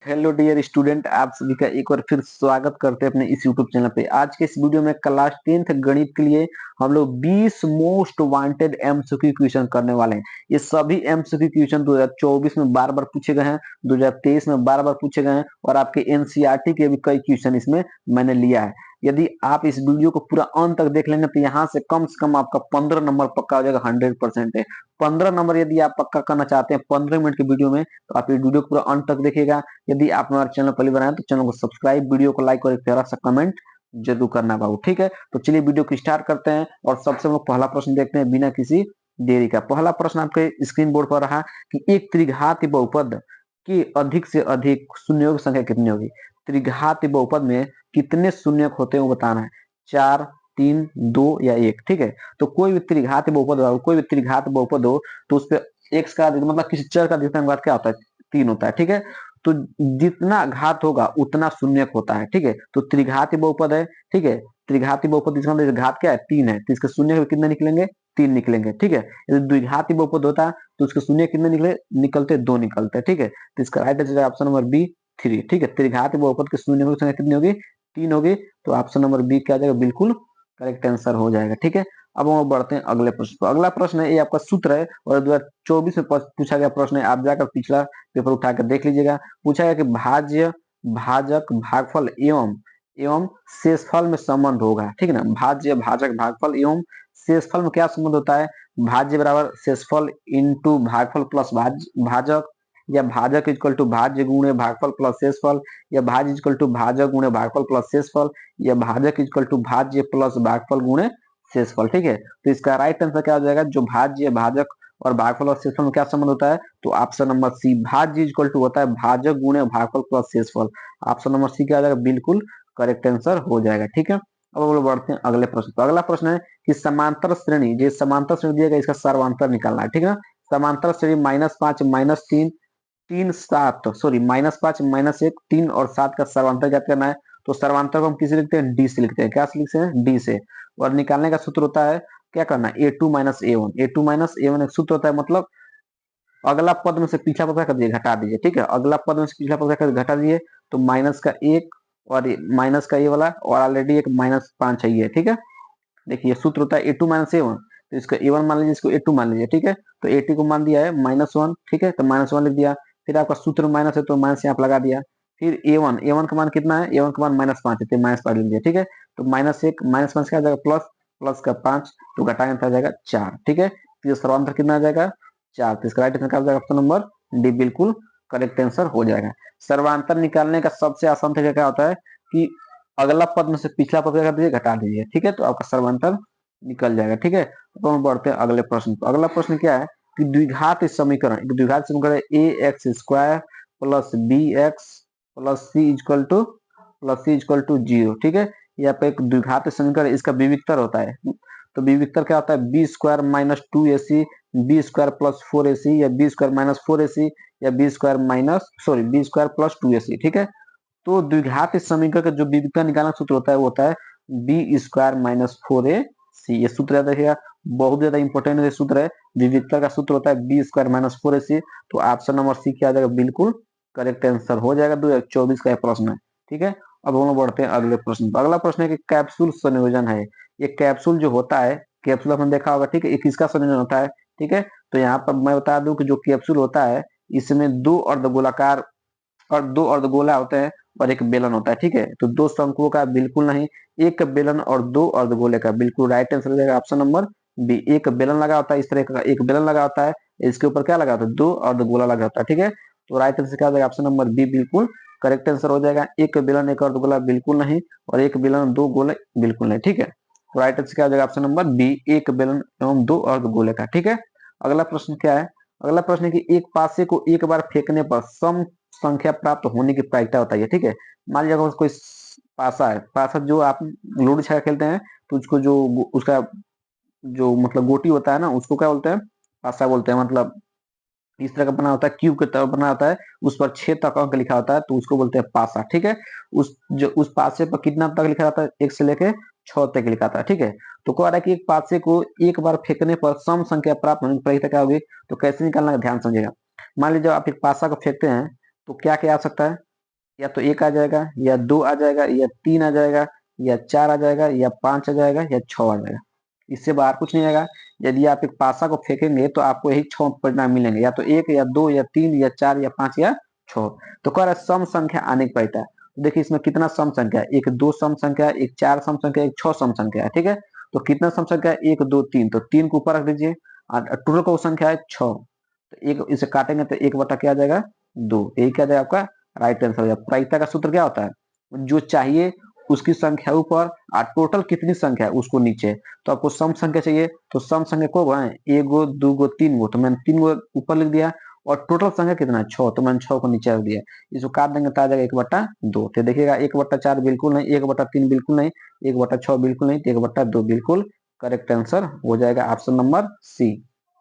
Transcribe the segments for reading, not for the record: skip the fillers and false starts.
Hello dear student, आप सभी का एक बार फिर स्वागत करते हैं अपने इस यूट्यूब चैनल पे। आज के इस वीडियो में क्लास 10th गणित के लिए हम लोग 20 मोस्ट वांटेड एमसीक्यू क्वेश्चन करने वाले हैं। ये सभी एमसीक्यू क्वेश्चन 2024 में बार बार पूछे गए हैं, 2023 में बार बार पूछे गए हैं और आपके एनसीईआरटी के भी कई क्वेश्चन इसमें मैंने लिया है। यदि आप इस वीडियो को पूरा अंत तक देख लेंगे तो यहाँ से कम आपका 15 नंबर पक्का हो जाएगा। 100% है 15 नंबर। यदि आप पक्का करना चाहते हैं 15 मिनट की वीडियो में तो आप ये वीडियो को पूरा अंत तक देखिएगा। यदि आप हमारे चैनल पहली बार आए तो चैनल को सब्सक्राइब, वीडियो को लाइक और एक प्यारा सा कमेंट जरूर करना बाबू। ठीक है, तो चलिए वीडियो को स्टार्ट करते हैं और सबसे हम लोग पहला प्रश्न देखते हैं बिना किसी देरी का। पहला प्रश्न आपके स्क्रीन बोर्ड पर रहा कि एक त्रिघाती बहुपद की अधिक से अधिक शून्यों की संख्या कितनी होगी। त्रिघाती बहुपद में कितने शून्यक होते हैं वो बताना है। 4, 3, 2 या 1। ठीक है, तो कोई भी त्रिघाती बहुपद हो, कोई भी त्रिघाती बहुपद हो तो उस पर एक्स का मतलब किसी चर का अधिकतम घात क्या होता है, 3 होता है। ठीक है, तो जितना घात होगा उतना शून्यक होता है। ठीक है, तो त्रिघाती बहुपद है। ठीक है, त्रिघाती बहुपद इसका मतलब घात क्या है, 3 है, तो इसके शून्य कितने निकलेंगे, 3 निकलेंगे। ठीक है, यदि द्विघाती बहुपद होता है तो उसके शून्य कितने निकलते, 2 निकलते हैं। ठीक है, तो इसका right answer option number B 3। ठीक है, त्रिघाती बहुपद के शून्य की संख्या कितनी होगी, 3 होगी। तो ऑप्शन नंबर बी क्या आ जाएगा, बिल्कुल करेक्ट आंसर हो जाएगा। ठीक है, अब हम बढ़ते हैं अगले प्रश्न पर। अगला प्रश्न है, ये आपका सूत्र है और 2024 में पूछा गया प्रश्न है। आप जाकर पिछला पेपर उठा कर देख लीजिएगा। पूछा गया कि भाज्य, भाजक, भागफल एवं एवं शेषफल में संबंध होगा। ठीक है ना, भाज्य, भाजक, भागफल एवं शेषफल में क्या संबंध होता है। भाज्य बराबर शेषफल इंटू भागफल प्लस भाजक, या भाजक इक्वल टू भाज्य गुणे भागफल प्लस शेषफल, या भाज्य इक्वल टू भाजक गुणे भागफल प्लस शेषफल, या भाजक इक्वल टू भाज्य प्लस भागफल गुणे शेषफल। ठीक है, तो इसका राइट आंसर क्या हो जाएगा, जो भाज्य, भाजक और भागफल और शेषफल में क्या संबंध होता है, तो ऑप्शन नंबर सी भाज्य इक्वल टू होता है भाजक गुणे भागफल प्लस शेषफल। ऑप्शन नंबर सी क्या हो जाएगा, बिल्कुल करेक्ट आंसर हो जाएगा। ठीक है, अब हम लोग बढ़ते हैं अगले प्रश्न पर। अगला प्रश्न है कि समांतर श्रेणी, जो समांतर श्रेणी दिया गया इसका सर्वांतर निकालना है। ठीक है ना, समांतर श्रेणी -5 -3 3 7 सॉरी -5 -1 3 और 7 का सर्वांतर ज्ञात करना है। तो सर्वांतर को हम किसे लिखते हैं, डी से लिखते हैं। क्या से लिखते हैं, डी से। और निकालने का सूत्र होता है, क्या करना है, a2 minus a1। a2 minus a1 एक सूत्र होता है, मतलब अगला पद में से पिछला पद क्या कर दीजिए, घटा दीजिए। ठीक है, अगला पद में से पिछला पद क्या कर घटा दीजिए, तो माइनस का 1 और माइनस का ये वाला, और ऑलरेडी एक -5 है ये। ठीक है, देखिए सूत्र होता है a2 माइनस a1, तो इसको a1 मान लीजिए, इसको a2 मान लीजिए। ठीक है, तो a2 को मान दिया है -1। ठीक है, तो -1 लिख दिया। फिर आपका सूत्र माइनस है तो माइनस यहाँ पर लगा दिया। फिर a1 का मान कितना है, a1 का मान -5 है तो -5 लिख दिया। ठीक है, तो -1 -5 क्या आ जाएगा, प्लस प्लस का 5, तो घटाएंगे तो आ जाएगा 4। ठीक है, तो सर्वांतर कितना आ जाएगा, 4। तो इसका राइट आंसर क्या हो जाएगा, ऑप्शन नंबर डी बिल्कुल करेक्ट आंसर हो जाएगा। सर्वांतर निकालने का सबसे आसान तरीका क्या होता है कि अगला पद में से पिछला पद क्या कर दीजिए, घटा दीजिए। ठीक है, तो आपका सर्वांतर निकल जाएगा। ठीक है, तो हम बढ़ते हैं अगले प्रश्न पर। अगला प्रश्न क्या है कि द्विघात समीकरण, एक द्विघात समीकरण a x square plus b x plus c equal to 0। ठीक है, यहाँ पे एक द्विघात समीकरण, इसका विविक्तर होता है। तो विविक्तर क्या होता है, B square minus 2ac, B square plus 4ac, या बी स्क्वायर माइनस 4ac, या बी स्क्वायर प्लस 2ac। ठीक है, तो द्विघात समीकरण का जो विविधता निकालना सूत्र होता है वो होता है बी स्क्वायर माइनस 4ac। ये सूत्र याद रखिएगा, बहुत ज्यादा इंपॉर्टेंट ये सूत्र है। विविधता का सूत्र होता है बी स्क्वायर माइनस 4ac। तो ऑप्शन नंबर सी क्या आ जाएगा, बिल्कुल करेक्ट आंसर हो जाएगा। 2024 का प्रश्न है। ठीक है, अब हम लोग बढ़ते हैं अगले प्रश्न पर। अगला प्रश्न है कि कैप्सूल संयोजन है। ये कैप्सूल जो होता है, कैप्सूल आपने देखा होगा। ठीक है, ये किसका संयोजन होता है। ठीक है, तो यहाँ पर मैं बता दूं कि जो कैप्सूल होता है इसमें दो अर्धगोला होते हैं और एक बेलन होता है। ठीक है, तो दो शंकुओं का बिल्कुल नहीं, एक बेलन और दो अर्धगोले का। बिल्कुल राइट आंसर हो जाएगा ऑप्शन नंबर बी। एक बेलन लगा होता है, इस तरह का एक बेलन लगा होता है, इसके ऊपर क्या लगा होता है, दो अर्धगोला लगा होता है। ठीक है, तो राइट आंसर क्या हो जाएगा, ऑप्शन नंबर बी बिल्कुल करेक्ट आंसर हो जाएगा। एक बेलन एक अर्धगोला बिल्कुल नहीं, और एक बेलन दो गोले बिल्कुल नहीं। ठीक है, तो राइट आंसर क्या हो जाएगा, ऑप्शन नंबर बी, एक बेलन एवं दो अर्धगोले का। ठीक है, अगला प्रश्न क्या है। अगला प्रश्न है कि एक पासे को एक बार फेंकने पर सम संख्या प्राप्त होने की प्रायिकता बताइए। ठीक है, मान लीजिए अगर कोई पासा है, पासा जो आप लूडो छक्का खेलते हैं तो उसको जो उसका जो मतलब गोटी होता है ना, उसको क्या बोलते हैं, पासा बोलते हैं। मतलब इस तरह का बना होता है, क्यूब की तरह बना होता है, उस पर 6 तक अंक लिखा होता है, तो उसको बोलते हैं पासा। ठीक है, उस पासे पर कितना तक लिखा रहता है, 1 से लेके 6 तक लिखा था। ठीक है, तो कह रहा है कि एक पासे को एक बार फेंकने पर सम संख्या प्राप्त होने की प्रायिकता क्या होगी। तो कैसे निकालना है ध्यान समझिएगा। मान लीजिए आप एक पासा को फेंकते हैं तो क्या क्या आ सकता है, या तो 1 आ जाएगा, या 2 आ जाएगा, या 3 आ जाएगा, या 4 आ जाएगा, या 5 आ जाएगा, या 6 आ जाएगा। इससे बाहर कुछ नहीं आएगा। यदि आप एक पासा को फेंकेंगे तो आपको यही 6 परिणाम मिलेंगे, या तो 1, या 2, या 3, या 4, या 5, या 6। तो कह रहा है सम संख्या आने की पड़ता है। तो देखिए इसमें कितना सम संख्या है, एक 2 सम संख्या है, एक 4 सम संख्या है, एक 6 सम संख्या है। ठीक है, तो कितना सम संख्या है, 1, 2, 3, तो 3 को ऊपर रख दीजिए और टोटल को संख्या है 6। तो एक इसे काटेंगे तो 1 बटा क्या आ जाएगा, 2। यही क्या जाएगा आपका राइट आंसर हो जाएगा। प्रायिकता का सूत्र क्या होता है, जो चाहिए उसकी संख्या ऊपर और टोटल कितनी संख्या है उसको नीचे। तो आपको सम संख्या चाहिए तो सम संख्या को है 1 गो 2 गो 3 गो, तो मैंने 3 गो ऊपर लिख दिया, और टोटल संख्या कितना है 6, तो मैंने 6 को नीचे रख दिया। इसको काट देंगे तो आ जाएगा 1/2। तो देखिएगा 1/4 बिल्कुल नहीं, 1/3 बिल्कुल नहीं, 1/6 बिल्कुल नहीं, तो 1/2 बिल्कुल करेक्ट आंसर हो जाएगा ऑप्शन नंबर सी।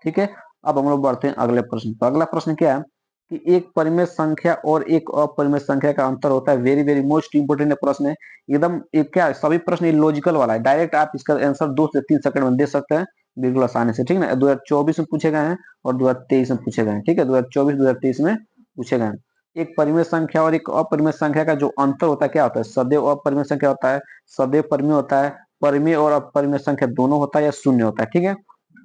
ठीक है, अब हम लोग बढ़ते हैं अगले प्रश्न पर। अगला प्रश्न क्या है कि एक परिमेय संख्या और एक अपरिमेय संख्या का अंतर होता है। वेरी वेरी मोस्ट इंपोर्टेंट प्रश्न है एकदम। क्या सभी प्रश्न लॉजिकल वाला है, डायरेक्ट आप इसका आंसर 2 से 3 सेकंड में दे सकते हैं बिल्कुल आसानी से। ठीक है ना, 2024 में पूछे गए हैं और 2023 में पूछे गए हैं। ठीक है, 2024 2023 में पूछे गए हैं। एक परिमेय संख्या और एक अपरिमेय संख्या का जो अंतर होता है क्या होता है, सदैव अपरिमेय संख्या होता है, सदैव परिमेय होता है, परिमेय और अपरिमेय संख्या दोनों होता है, या शून्य होता है। ठीक है,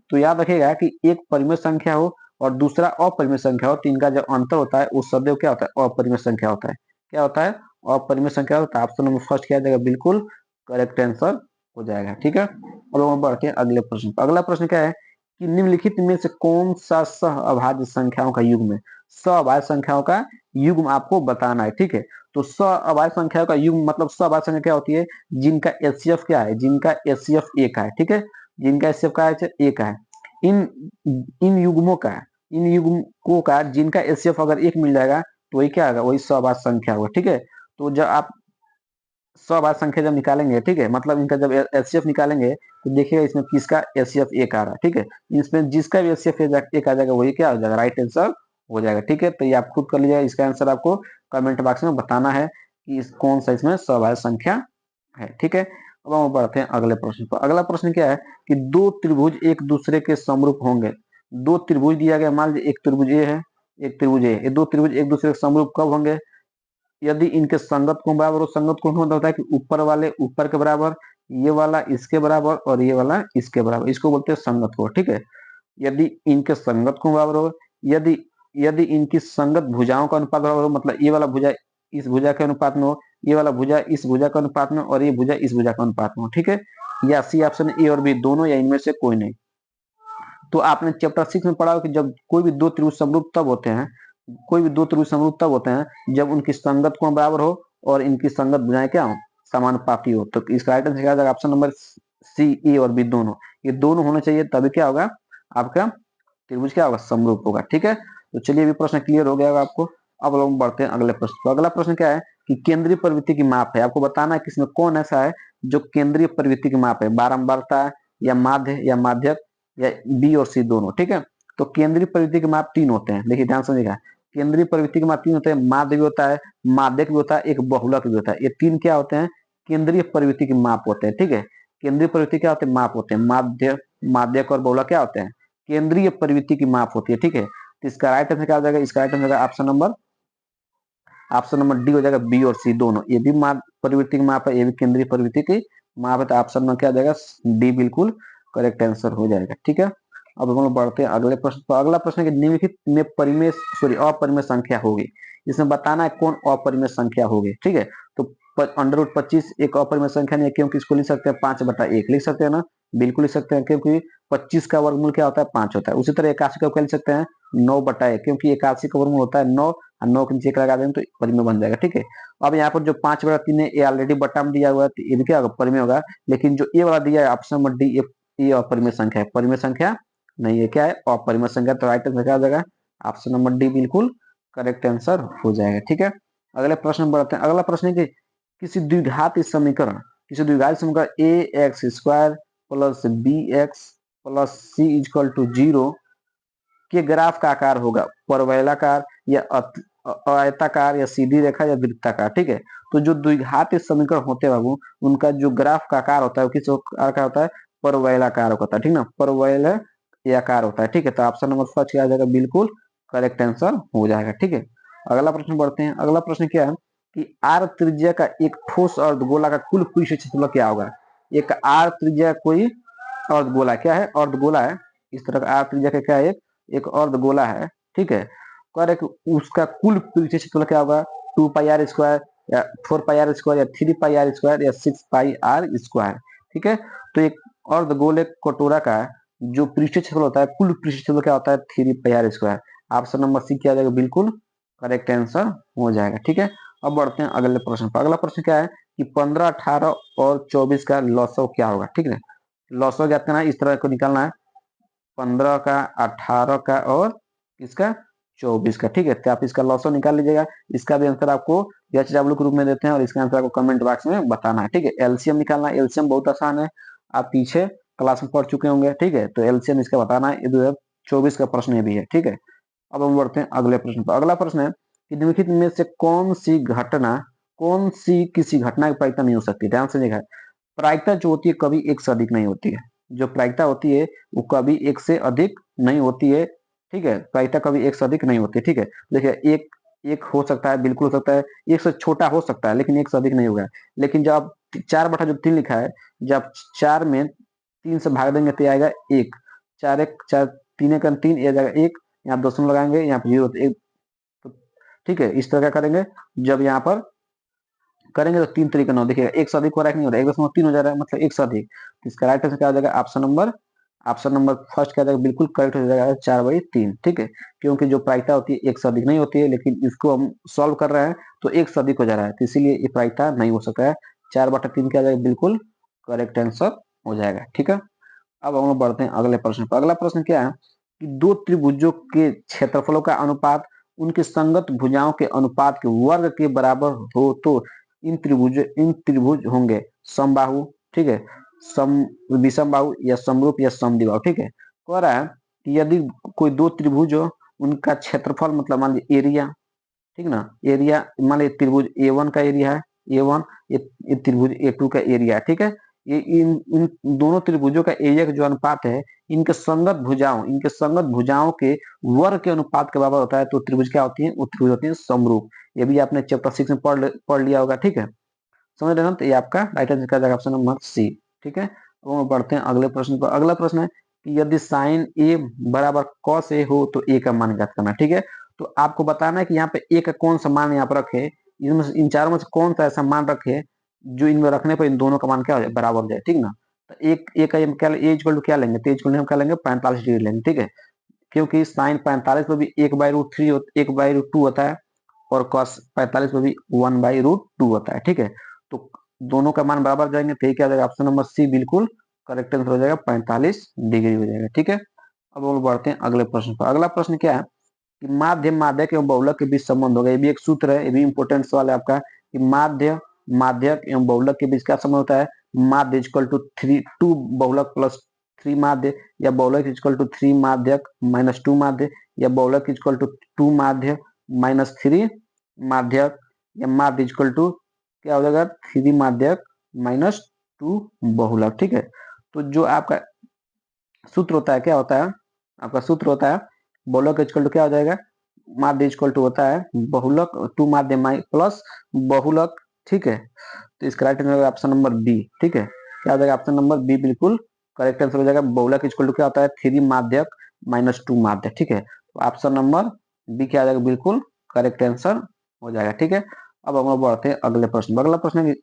तो याद रखिएगा कि एक परिमेय संख्या हो और दूसरा अपरिमेय संख्या हो, तो इनका जो अंतर होता है वो सदैव क्या होता है, अपरिमेय संख्या होता है। क्या होता है, अपरिमेय संख्या होता है। ऑप्शन नंबर फर्स्ट क्या आ जाएगा, बिल्कुल करेक्ट आंसर हो जाएगा। ठीक है, अब हम बढ़ते हैं अगले प्रश्न पर। अगला प्रश्न क्या है कि निम्नलिखित में से कौन सा सह अभाज्य संख्याओं का युग्म है। सह अभाज्य संख्याओं का युग्म आपको बताना है। ठीक है, तो सह अभाज्य संख्याओं का युग्म मतलब सह अभाज्य संख्या क्या होती है, जिनका एचसीएफ क्या है, जिनका एचसीएफ 1 है। ठीक है, जिनका एचसीएफ का है 1 है। इन इन युग्मों का, इन युग्मों का जिनका एचसीएफ अगर 1 मिल जाएगा तो वही क्या होगा, वही सहअभाज्य संख्या होगा। ठीक है, तो जब आप सहअभाज्य संख्या जब निकालेंगे, ठीक है, मतलब इनका जब एचसीएफ निकालेंगे तो देखिएगा इसमें किसका एचसीएफ 1 आ रहा है। ठीक है, इसमें जिसका भी एचसीएफ 1 आ जाएगा वही क्या हो जाएगा, राइट आंसर हो जाएगा। ठीक है, तो ये आप खुद कर लीजिएगा। इसका आंसर आपको कमेंट बॉक्स में बताना है कि कौन सा इसमें सहअभाज्य संख्या है। ठीक है, अब हम बढ़ते हैं अगले प्रश्न पर। अगला प्रश्न क्या है कि दो त्रिभुज एक दूसरे के समरूप होंगे। दो त्रिभुज दिया गया, मान लीजिए एक त्रिभुज ए है, एक त्रिभुज ए। ये दो त्रिभुज एक दूसरे के समरूप कब होंगे, यदि इनके संगत कोण बराबर हो। संगत कोण मतलब होता है कि ऊपर वाले ऊपर के बराबर, ये वाला इसके बराबर, और ये वाला इसके बराबर, इसको बोलते हैं संगत कोण। ठीक है, यदि इनके संगत कोण बराबर हो, यदि यदि इनकी संगत भुजाओं का अनुपात बराबर हो, मतलब ये वाला भुजा इस भुजा के अनुपात में हो, ये वाला भुजा इस भुजा के अनुपात में, और ये भुजा इस भुजा के अनुपात में हो। ठीक है, या सी ऑप्शन ए और बी दोनों, या इनमें से कोई नहीं। तो आपने चैप्टर 6 में पढ़ा हो कि जब कोई भी दो त्रिभुज समरूप तब होते हैं, कोई भी दो त्रिभुज समरूप तब होते हैं जब उनकी संगत कोण बराबर हो और इनकी संगत भुजाएं क्या हो, समानुपाती हो। तो इसका राइट आंसर क्या जाएगा, ऑप्शन नंबर सी ए और बी दोनों, ये दोनों होने चाहिए, तभी क्या होगा आपका त्रिभुज क्या होगा, समरूप होगा। ठीक है, तो चलिए अभी प्रश्न क्लियर हो गया होगा आपको। अब लोग बढ़ते हैं अगले प्रश्न। तो अगला प्रश्न क्या है कि केंद्रीय प्रवृत्ति की माप है। आपको बताना है कि इसमें कौन ऐसा है जो केंद्रीय प्रवृत्ति की माप है, बारंबारता, या माध्य, या माध्यक, या बी और सी दोनों। ठीक है, तो केंद्रीय प्रवृत्ति के माप 3 होते हैं। देखिए ध्यान समझिएगा, केंद्रीय प्रवृत्ति के माप 3 होते हैं, माध्य भी होता है, माध्यक भी होता है, एक बहुलक भी होता है। ये 3 क्या होते हैं, केंद्रीय प्रवृत्ति के माप होते हैं। ठीक है, केंद्रीय प्रवृत्ति क्या होते हैं, माप होते हैं। माध्य, माध्यक और बहुलक क्या होते हैं, केंद्रीय प्रवृत्ति की माप होती है। ठीक है, तो इसका राइट आंसर क्या हो जाएगा, इसका right answer option number D हो जाएगा, बी और सी दोनों। ये भी माप प्रवृत्ति की माप है, ये भी केंद्रीय प्रवृत्ति की माप है, तो ऑप्शन में क्या हो जाएगा, डी बिल्कुल करेक्ट आंसर हो जाएगा। ठीक है, अब हम लोग बढ़ते हैं अगले प्रश्न पर। अगला प्रश्न है कि निम्नलिखित में परिमेय अपरिमेय संख्या होगी। इसमें बताना है कौन अपरिमेय संख्या होगी। ठीक है, तो √25 एक अपरिमेय संख्या नहीं है, क्योंकि इसको लिख सकते हैं 5/1 लिख सकते हैं ना, बिल्कुल लिख सकते हैं, क्योंकि 25 का वर्गमूल क्या होता है, 5 होता है। उसी तरह 81 का क्या लिख सकते हैं, 9/1, क्योंकि 81 का वर्गमूल होता है 9, और 9 के नीचे एक लगा देंगे तो परिमेय बन जाएगा। ठीक है, अब यहाँ पर जो 5/3 है ये ऑलरेडी बट्टा में दिया हुआ है, तो ये क्या होगा, परिमेय होगा। लेकिन जो ये वाला दिया है ऑप्शन नंबर डी, ये अपरिमेय संख्या है, परिमेय संख्या नहीं है, क्या है, अपरिमेय संख्या। तो राइट आंसर क्या हो जाएगा, ऑप्शन नंबर डी बिल्कुल करेक्ट आंसर हो जाएगा। ठीक है, अगले प्रश्न में बढ़ते हैं। अगला प्रश्न है कि किसी द्विघात समीकरण, किसी द्विघात समीकरण a x square plus b x plus c equal to 0 के ग्राफ का आकार होगा परवलयाकार, या आयताकार, या सीधी रेखा, या वृत्ताकार। ठीक है, तो जो द्विघात समीकरण होते हैं बाबू, उनका जो ग्राफ का आकार होता है वो किस आकार का होता है, परवलयाकार होता है। ठीक ना, परवलयाकार होता है। ठीक है, तो ऑप्शन नंबर फर्स्ट क्या आ जाएगा, बिल्कुल करेक्ट आंसर हो जाएगा। ठीक है, अगला प्रश्न बढ़ते हैं। अगला प्रश्न क्या है कि आर त्रिज्या का एक ठोस अर्धगोला का कुल पृष्ठ क्षेत्रफल क्या होगा। एक आर त्रिज्या कोई अर्धगोला क्या है, अर्धगोला है, इस तरह का आर त्रिज्या का क्या है, एक अर्धगोला है, ठीक है। कह रहे कि उसका कुल पृष्ठ क्षेत्रफल क्या होगा, 2 πr² या 4 πr² या 3 πr² या 6 πr², ठीक है। तो एक अर्धगोले कटोरा का जो पृष्ठ क्षेत्रफल होता है, कुल पृष्ठ क्षेत्रफल क्या होता है, 3 πr²। ऑप्शन नंबर सी क्या आ जाएगा, बिल्कुल करेक्ट आंसर हो जाएगा, ठीक है। अब बढ़ते हैं अगले प्रश्न पर। अगला प्रश्न क्या है कि 15, 18 और 24 का लॉसव क्या होगा, ठीक है। लॉसव ज्ञात करना है, इस तरह को निकालना है, 15 का, 18 का और इसका 24 का, ठीक है। तो आप इसका लॉसव निकाल लीजिएगा। इसका भी आंसर आपको HW के रूप में देते हैं और इसका आंसर आपको कमेंट बॉक्स में बताना है, ठीक है। एलसीएम निकालना है, एलसीएम बहुत आसान है, आप पीछे क्लास में पढ़ चुके होंगे, ठीक है। तो एलसीएम इसका बताना है, ये 2024 का प्रश्न ये भी है, ठीक है। अब हम बढ़ते हैं अगले प्रश्न पर। अगला प्रश्न है कि निम्नलिखित में से कौन सी किसी घटना की प्रायिकता नहीं हो सकती। ध्यान से देखा, प्रायिकता जो होती है कभी एक से अधिक नहीं होती है। जो प्रायिकता होती है वो कभी एक से अधिक नहीं होती है, ठीक है। प्रायिकता कभी एक से अधिक नहीं होती है, ठीक है। देखिए एक एक हो सकता है, बिल्कुल हो सकता है, एक से छोटा हो सकता है लेकिन एक से अधिक नहीं होगा। लेकिन जब आप 4/3 लिखा है, जब 4 में 3 से भाग देंगे तो आएगा 1, 4 3 1 3, ये जाएगा 1, यहाँ दशमलव लगाएंगे, यहाँ पे 0 1, तो ठीक है। इस तरह क्या करेंगे, जब यहाँ पर करेंगे तो 3 तरीके 9, देखिएगा एक से अधिक हो रहा है कि नहीं हो रहा है, 1.3 हो जा रहा है, मतलब एक से अधिक। तो इसका राइट आंसर क्या हो जाएगा, ऑप्शन नंबर फर्स्ट क्या हो जाएगा, बिल्कुल करेक्ट हो जाएगा 4/3, ठीक है। क्योंकि जो प्रायिकता होती है एक से अधिक नहीं होती है, लेकिन इसको हम सॉल्व कर रहे हैं तो एक से अधिक हो जा रहा है, तो इसीलिए ये प्रायिकता नहीं हो सकता है। 4/3 क्या हो जाएगा, बिल्कुल करेक्ट आंसर हो जाएगा, ठीक है। अब हम लोग बढ़ते हैं अगले प्रश्न पर। अगला प्रश्न क्या है कि दो त्रिभुजों के क्षेत्रफलों का अनुपात उनकी संगत भुजाओं के अनुपात के वर्ग के बराबर हो तो इन त्रिभुज होंगे समबाहु, ठीक है, सम विषमबाहु या समरूप या समद्विबाहु, ठीक है। कह रहा है कि यदि कोई दो त्रिभुज हो, उनका क्षेत्रफल मतलब मान लीजिए एरिया, ठीक ना, एरिया मान लीजिए त्रिभुज A1 का एरिया है, A1, ये त्रिभुज A2 का एरिया है, ठीक है। ये इन इन दोनों त्रिभुजों का एरिया का जो अनुपात है, इनके संगत भुजाओं के वर्ग के अनुपात के बराबर होता है, तो त्रिभुज क्या होती है, वो त्रिभुज होती है समरूप। ये भी आपने चैप्टर 6 में पढ़ लिया होगा, ठीक है, समझ रहे हो। तो ये आपका राइट आंसर का जाएगा ऑप्शन नंबर सी, ठीक है। अब हम बढ़ते हैं अगले प्रश्न पर। अगला प्रश्न है कि यदि साइन ए बराबर कॉस ए हो तो ए का मान ज्ञात करना, ठीक है। तो आपको बताना है कि यहाँ पे ए का कौन सा मान यहाँ पर रखे, इन चारों में से कौन सा ऐसा मान रखे जो इनमें रखने पर इन दोनों का मान क्या हो जाए, बराबर हो जाए, ठीक ना। तो एक ए का हम क्या ए इक्वल टू क्या लेंगे, तो इक्वल हम क्या लेंगे, 45 डिग्री लेंगे, ठीक है। क्योंकि साइन 45 पर भी 1/√3 1/√2 होता है और cos 45 में भी 1/√2 होता है, ठीक है। तो दोनों का मान बराबर जाएंगे तो क्या हो जाएगा, ऑप्शन नंबर सी बिल्कुल करेक्ट आंसर हो जाएगा, 45 डिग्री हो जाएगा, ठीक है। अब हम बढ़ते हैं अगले प्रश्न पर। अगला प्रश्न क्या है कि माध्यक एवं बहुलक के बीच संबंध होगा। ये भी एक सूत्र है, ये भी इंपोर्टेंट सवाल है आपका कि माध्यक एवं बहुलक के बीच क्या संबंध होता है। माध्य इक्वल टू 2 बहुलक प्लस 3 माध्य, या बहुलक इक्वल टू 3 माध्यक माइनस 2 माध्य, या बहुलक इक्वल टू 2 माध्य माइनस 3 माध्यक, या माध्य इक्वल टू क्या हो जाएगा, 3 माध्यक माइनस 2 बहुलक, ठीक है। तो जो आपका सूत्र होता है, क्या होता है, आपका सूत्र होता है बहुलक इक्वल टू क्या हो जाएगा, माध्य इक्वल टू होता है बहुलक 2 माध्य प्लस बहुलक, ठीक है। तो इसका right answer option number B, ठीक है। क्या हो जाएगा, ऑप्शन नंबर बी बिल्कुल करेक्ट आंसर हो जाएगा। बहुलक इक्वल टू क्या होता है, 3 माध्यक माइनस 2 माध्य, ठीक है। तो ऑप्शन नंबर बी क्या आ जाएगा, बिल्कुल करेक्ट आंसर हो जाएगा, ठीक है। अब हम लोग बढ़ते हैं अगले प्रश्न। अगला प्रश्न है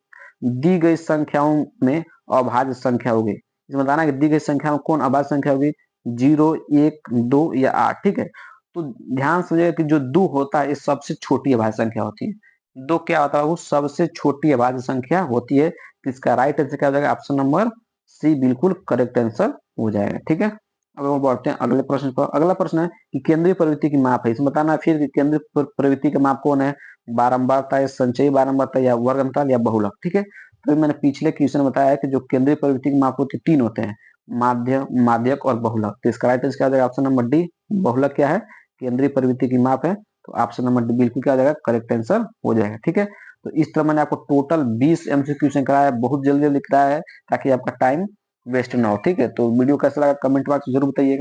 दी गई संख्याओं में अभाज्य संख्या होगी। इसमें बताना है कि दी गई संख्या में कौन अभाज्य संख्या होगी, 0, 1, 2 या 8, ठीक है। तो ध्यान समझिएगा कि जो 2 होता है ये सबसे छोटी अभाज्य संख्या होती है। 2 क्या होता है, वो सबसे छोटी अभाज्य संख्या होती है। तो इसका राइट आंसर क्या हो जाएगा, ऑप्शन नंबर सी बिल्कुल करेक्ट आंसर हो जाएगा, ठीक है। अब हम बढ़ते हैं अगले प्रश्न पर। अगला प्रश्न है कि केंद्रीय प्रवृत्ति की माप है। इसमें बताना है फिर कि केंद्रीय प्रवृत्ति का माप कौन है, बारंबारता या संचयी बारंबारता या वर्ग अंतराल या बहुलक, ठीक है। तो मैंने पिछले क्वेश्चन में बताया है कि जो केंद्रीय प्रवृत्ति की माप होती है 3 होते हैं, माध्य, माध्यक और बहुलक। तो इसका राइट आंसर क्या हो जाएगा, ऑप्शन नंबर डी। बहुलक क्या है, केंद्रीय प्रवृत्ति की माप है, तो ऑप्शन नंबर डी बिल्कुल क्या हो जाएगा, करेक्ट आंसर हो जाएगा, ठीक है। तो इस तरह मैंने आपको टोटल 20 MCQ क्वेश्चन कराया है, बहुत जल्दी जल्दी कराया है ताकि आपका टाइम वेस्ट ना हो, ठीक है। तो वीडियो कैसा लगा कमेंट बॉक्स में जरूर बताइएगा।